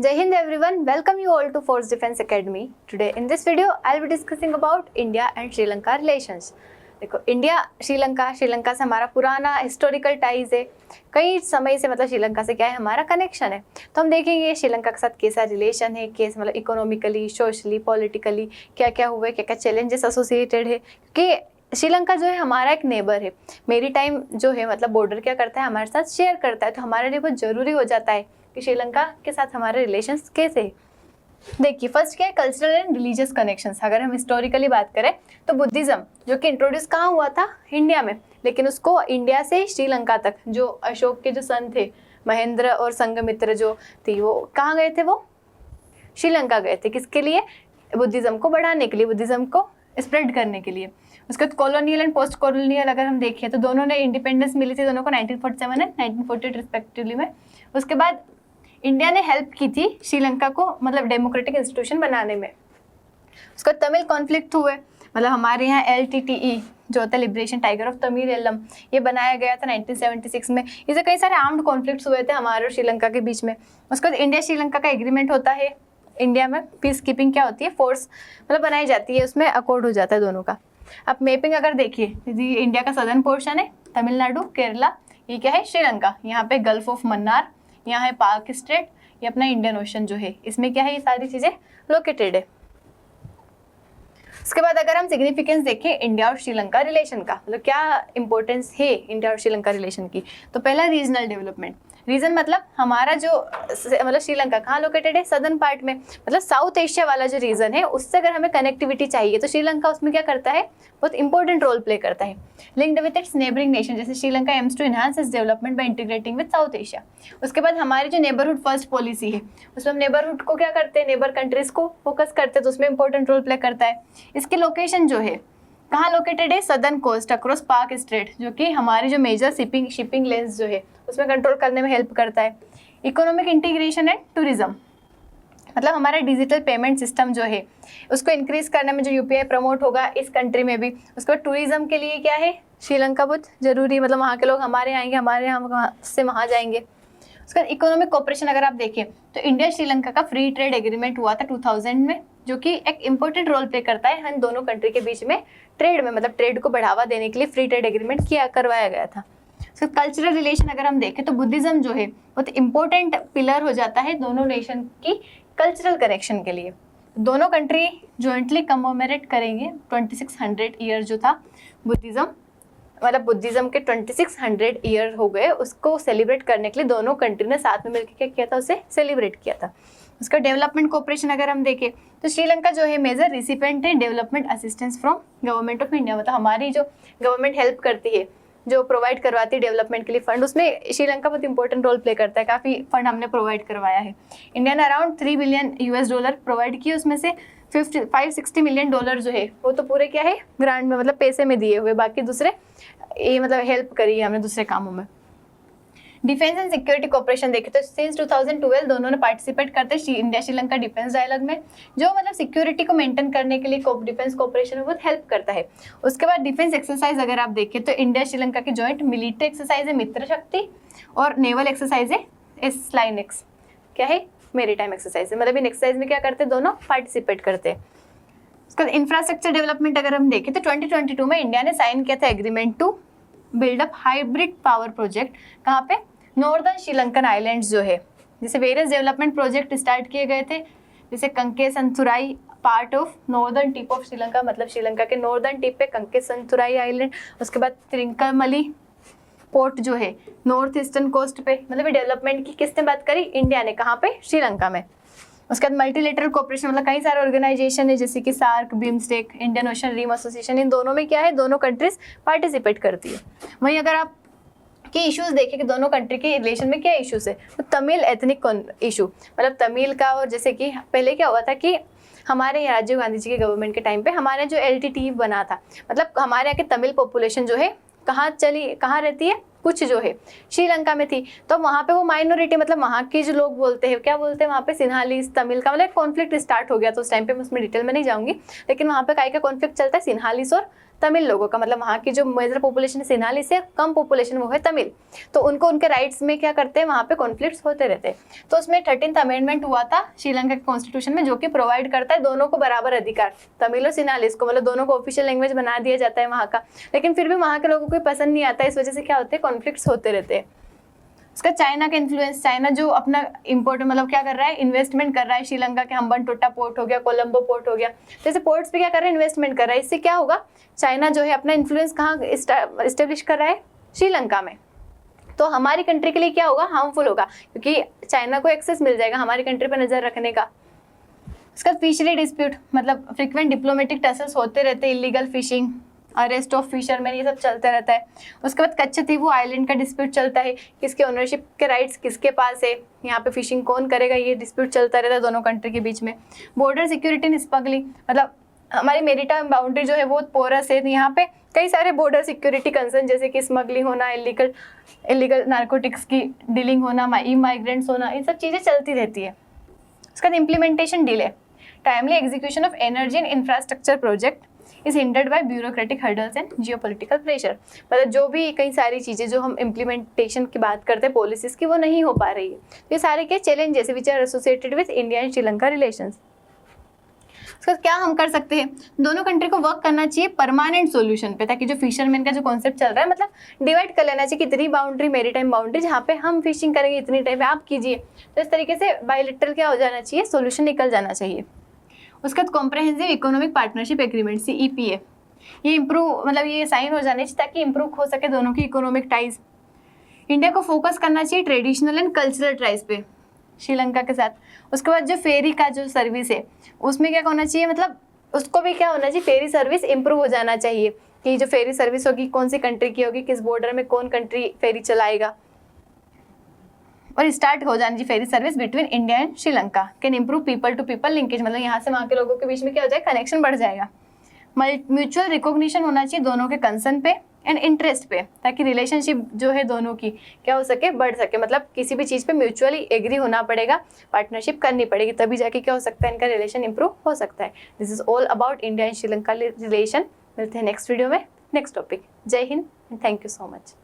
Jai Hind everyone, welcome you all to Force Defense Academy. Today in this video, I'll be discussing about India and Sri Lanka relations. देखो India Sri Lanka से हमारा पुराना historical ties है, कई समय से मतलब श्रीलंका से क्या है हमारा कनेक्शन है। तो हम देखेंगे श्रीलंका के साथ कैसा रिलेशन है, कैसे मतलब इकोनॉमिकली, सोशली, पॉलिटिकली क्या क्या हुआ है, क्या क्या चैलेंजेस एसोसिएटेड है। कि श्रीलंका जो है हमारा एक नेबर है, मेरी टाइम जो है मतलब बॉर्डर क्या करता है हमारे साथ शेयर करता है, तो हमारे लिए बहुत ज़रूरी हो जाता है कि श्रीलंका के साथ हमारे रिलेशंस कैसे है। देखिए फर्स्ट क्या है कल्चरल एंड रिलीजियस कनेक्शंस। अगर हम हिस्टोरिकली बात करें तो बुद्धिज्म जो कि इंट्रोड्यूस कहाँ हुआ था इंडिया में, लेकिन उसको इंडिया से श्रीलंका तक जो अशोक के जो सन थे महेंद्र और संघमित्र जो थी वो कहाँ गए थे, वो श्रीलंका गए थे। किसके लिए? बुद्धिज्म को बढ़ाने के लिए, बुद्धिज्म को स्प्रेड करने के लिए। उसके बाद कॉलोनियल एंड पोस्ट कॉलोनियल अगर हम देखें तो दोनों ने इंडिपेंडेंस मिली थी दोनों को 1947 एंड 1948 रिस्पेक्टिवली में। उसके बाद इंडिया ने हेल्प की थी श्रीलंका को मतलब डेमोक्रेटिक इंस्टीट्यूशन बनाने में। उसका तमिल कॉन्फ्लिक्ट हुए, मतलब हमारे यहाँ LTTE जो होता है liberation tiger of Tamil Eelam, ये बनाया गया था 1976 में। इसे कई सारे आर्म्ड कॉन्फ्लिक्ट्स हुए थे हमारे और श्रीलंका के बीच में। उसके बाद इंडिया श्रीलंका का एग्रीमेंट होता है, इंडिया में पीस कीपिंग क्या होती है, फोर्स मतलब बनाई जाती है, उसमें अकॉर्ड हो जाता है दोनों का। अब मैपिंग अगर देखिए, इंडिया का सदर्न पोर्शन है तमिलनाडु केरला, ये क्या है श्रीलंका, यहाँ पे गल्फ ऑफ मन्नार, यहाँ है पाक स्ट्रेट, ये अपना इंडियन ओशन जो है इसमें क्या है ये सारी चीज़ें लोकेटेड है। उसके बाद अगर हम सिग्निफिकेंस देखें इंडिया और श्रीलंका रिलेशन का, मतलब क्या इंपॉर्टेंस है इंडिया और श्रीलंका रिलेशन की, तो पहला रीजनल डेवलपमेंट। रीजन मतलब हमारा जो मतलब श्रीलंका कहाँ लोकेटेड है, सदर्न पार्ट में, मतलब साउथ एशिया वाला जो रीजन है उससे अगर हमें कनेक्टिविटी चाहिए तो श्रीलंका उसमें क्या करता है, बहुत इंपॉर्टेंट रोल प्ले करता है। Linked with its neighbouring nation, जैसे Sri Lanka aims to enhance its development by integrating with South Asia. उसके बाद हमारी जो नेबरहुड फर्स्ट पॉलिसी है उसमें हम नेबरहुड को क्या करते हैं, नेबर कंट्रीज को फोकस करते हैं, तो उसमें इंपॉर्टेंट रोल प्ले करता है। इसकी लोकेशन जो है कहाँ लोकेटेड है, सदर्न कोस्ट अक्रॉस पाक स्ट्रेट, जो कि हमारी जो मेजर शिपिंग लेन्स जो है उसमें कंट्रोल करने में हेल्प करता है। इकोनॉमिक इंटीग्रेशन एंड टूरिज्म, मतलब हमारा डिजिटल पेमेंट सिस्टम जो है उसको इंक्रीज करने में जो UPI प्रमोट होगा इस कंट्री में भी। उसके बाद टूरिज्म के लिए क्या है श्रीलंका बहुत जरूरी, मतलब वहाँ के लोग हमारे यहाँ आएंगे, हमारे यहाँ से वहाँ जाएंगे। उसके बाद इकोनॉमिक कोऑपरेशन अगर आप देखें तो इंडिया श्रीलंका का फ्री ट्रेड एग्रीमेंट हुआ था 2000 में, जो कि एक इंपॉर्टेंट रोल प्ले करता है इन दोनों कंट्री के बीच में ट्रेड में, मतलब ट्रेड को बढ़ावा देने के लिए फ्री ट्रेड एग्रीमेंट करवाया गया था। तो कल्चरल रिलेशन अगर हम देखें तो बुद्धिज्म जो है बहुत इंपॉर्टेंट पिलर हो जाता है दोनों नेशन की कल्चरल कनेक्शन के लिए। दोनों कंट्री जॉइंटली कमोमेरेट करेंगे 2600 ईयर जो था बुद्धिज्म, मतलब बुद्धिज्म के 2600 ईयर हो गए, उसको सेलिब्रेट करने के लिए दोनों कंट्री ने साथ में मिलकर क्या किया था, उसे सेलिब्रेट किया था। उसका डेवलपमेंट कोऑपरेशन अगर हम देखें तो श्रीलंका जो है मेजर रिसिपेंट है development assistance from government of India, मतलब हमारी जो गवर्नमेंट हेल्प करती है जो प्रोवाइड करवाती है डेवलपमेंट के लिए फंड, उसमें श्रीलंका बहुत इंपॉर्टेंट रोल प्ले करता है। काफ़ी फंड हमने प्रोवाइड करवाया है। इंडिया ने अराउंड $3 बिलियन प्रोवाइड किए, उसमें से $560 मिलियन जो है वो तो पूरे क्या है ग्रांट में, मतलब पैसे में दिए हुए, बाकी दूसरे ये मतलब हेल्प करी है हमने दूसरे कामों में। डिफेंस एंड सिक्योरिटी कोऑपरेशन देखे तो सिंस 2012 दोनों ने पार्टिसिपेट करते हैं इंडिया श्रीलंका डिफेंस डायलॉग में, जो मतलब सिक्योरिटी को मेंटेन करने के लिए डिफेंस कोऑपरेशन में बहुत हेल्प करता है। उसके बाद डिफेंस एक्सरसाइज अगर आप देखें तो इंडिया श्रीलंका की जॉइंट मिलिट्री एक्सरसाइज है मित्र शक्ति, और नेवल एक्सरसाइज है SLINEX, क्या है मेरीटाइम एक्सरसाइज है, मतलब इन एक्सरसाइज में क्या करते हैं दोनों पार्टिसिपेट करते हैं। उसके बाद इंफ्रास्ट्रक्चर डेवलपमेंट अगर हम देखें तो 2022 में इंडिया ने साइन किया था agreement to build up hybrid power project, कहाँ पे, नॉर्दर्न श्रीलंकन आइलैंड्स जो है, जैसे वेरियस डेवलपमेंट प्रोजेक्ट स्टार्ट किए गए थे, जैसे Kankesanthurai part of northern tip of Sri Lanka, मतलब श्रीलंका के नॉर्दर्न टिप पे कंकेसंथुराई आइलैंड। उसके बाद त्रिंकमली पोर्ट जो है नॉर्थ ईस्टर्न कोस्ट पे, मतलब डेवलपमेंट की किसने बात करी, इंडिया ने, कहाँ पे, श्रीलंका में। उसके बाद मल्टीलेटरल कोऑपरेशन, मतलब कई सारे ऑर्गेनाइजेशन है जैसे कि SAARC, BIMSTEC, Indian Ocean Rim Association, इन दोनों में क्या है दोनों कंट्रीज पार्टिसिपेट करती है। वहीं अगर आप के इश्यूज देखें कि दोनों कंट्री के रिलेशन में क्या इश्यूज है, तो तमिल एथनिक इशू, मतलब तमिल का, और जैसे कि पहले क्या हुआ था कि हमारे राजीव गांधी जी के गवर्नमेंट के टाइम पे हमारे जो LTTE बना था, मतलब हमारे यहाँ की तमिल पॉपुलेशन जो है कहाँ रहती है, कुछ जो है श्रीलंका में थी, तो वहाँ पे वो माइनॉरिटी, मतलब वहाँ के जो लोग बोलते हैं, क्या बोलते हैं वहाँ पे, सिन्हालीस तमिल का, मतलब कॉन्फ्लिक्ट स्टार्ट हो गया। तो उस टाइम पे मैं उसमें डिटेल में नहीं जाऊँगी, लेकिन वहाँ पे काय का कॉन्फ्लिक्ट चलता है, सिन्हालीस और तमिल लोगों का, मतलब वहाँ की जो मेजर पॉपुलेशन है सिन्हाली से कम पॉपुलेशन वो है तमिल, तो उनको उनके राइट्स में क्या करते हैं, वहाँ पे कॉन्फ्लिक्ट्स होते रहते हैं। तो उसमें 13th अमेंडमेंट हुआ था श्रीलंका के कॉन्स्टिट्यूशन में, जो कि प्रोवाइड करता है दोनों को बराबर अधिकार, तमिल और सिन्हालीस को, मतलब दोनों को ऑफिशियल लैंग्वेज बना दिया जाता है वहाँ का। लेकिन फिर भी वहाँ के लोगों को पसंद नहीं आता, इस वजह से क्या होते हैं, कॉन्फ्लिक्ट्स होते रहते हैं। उसका चाइना का इन्फ्लुएंस, चाइना जो अपना इम्पोर्ट मतलब क्या कर रहा है, इन्वेस्टमेंट कर रहा है श्रीलंका के, हम्बनटोटा पोर्ट हो गया, कोलंबो पोर्ट हो गया, जैसे पोर्ट्स पे क्या कर रहा है, इन्वेस्टमेंट कर रहा है। इससे क्या होगा, चाइना जो है अपना इन्फ्लुएंस कहाँ इस्टेब्लिश कर रहा है, श्रीलंका में। तो हमारी कंट्री के लिए क्या होगा, हार्मफुल होगा, क्योंकि चाइना को एक्सेस मिल जाएगा हमारी कंट्री पर नजर रखने का। उसका फिशरी डिस्प्यूट, मतलब फ्रिक्वेंट डिप्लोमेटिक टसल्स होते रहते हैं, illegal fishing, arrest of fisherman, ये सब चलता रहता है। उसके बाद कच्छतीवु आइलैंड का डिस्प्यूट चलता है, किसके ओनरशिप के राइट्स किसके पास है, यहाँ पे फिशिंग कौन करेगा, ये डिस्प्यूट चलता रहता है दोनों कंट्री के बीच में। बॉर्डर सिक्योरिटी इन स्मगलिंग, मतलब हमारी मेरीटाइम बाउंड्री जो है वो पोरस है, यहाँ पे कई सारे बॉर्डर सिक्योरिटी कंसर्न, जैसे कि स्मगलिंग होना, इलीगल नार्कोटिक्स की डीलिंग होना, माइग्रेंट्स होना, इन सब चीज़ें चलती रहती है। उसका implementation delay, timely execution of energy and infrastructure project is hindered by bureaucratic hurdles and geopolitical pressure, मतलब जो भी कई सारी चीज़ें जो हम इम्प्लीमेंटेशन की बात करते हैं पॉलिसीज़ की, वो नहीं हो पा रही है। तो ये सारे के challenges which are associated with India and Sri Lanka relations. उसका क्या हम कर सकते हैं, दोनों कंट्री को वर्क करना चाहिए परमानेंट सॉल्यूशन पे, ताकि जो फिशरमैन का जो कॉन्सेप्ट चल रहा है, मतलब डिवाइड कर लेना चाहिए कि इतनी बाउंड्री मेरीटाइम बाउंड्री, जहाँ पे हम फिशिंग करेंगे इतनी टाइम आप कीजिए, तो इस तरीके से बायलैटरल क्या हो जाना चाहिए, सॉल्यूशन निकल जाना चाहिए। उसके बाद comprehensive economic partnership agreement CEPA, ये इम्प्रूव, मतलब ये साइन हो जाने चाहिए ताकि इम्प्रूव हो सके दोनों की इकोनॉमिक टाइज। इंडिया को फोकस करना चाहिए ट्रेडिशनल एंड कल्चरल टाइज पे श्रीलंका के साथ। उसके बाद जो फेरी का जो सर्विस है उसमें क्या होना चाहिए, मतलब उसको भी क्या होना चाहिए, फेरी सर्विस इम्प्रूव हो जाना चाहिए, कि जो फेरी सर्विस होगी कौन सी कंट्री की होगी, किस बॉर्डर में कौन कंट्री फेरी चलाएगा, और स्टार्ट हो जानी चाहिए ferry service between India and Sri Lanka, can improve people to people linkage, मतलब यहाँ से वहाँ के लोगों के बीच में क्या हो जाएगा, कनेक्शन बढ़ जाएगा। म्यूचुअल रिकॉग्निशन होना चाहिए दोनों के कंसर्न पे एंड इंटरेस्ट पे, ताकि रिलेशनशिप जो है दोनों की क्या हो सके, बढ़ सके, मतलब किसी भी चीज़ पे म्यूचुअली एग्री होना पड़ेगा, पार्टनरशिप करनी पड़ेगी, तभी जाके क्या हो सकता है, इनका रिलेशन इंप्रूव हो सकता है। This is all about India and Sri Lanka relation. मिलते हैं नेक्स्ट वीडियो में नेक्स्ट टॉपिक। जय Hind and thank you so much.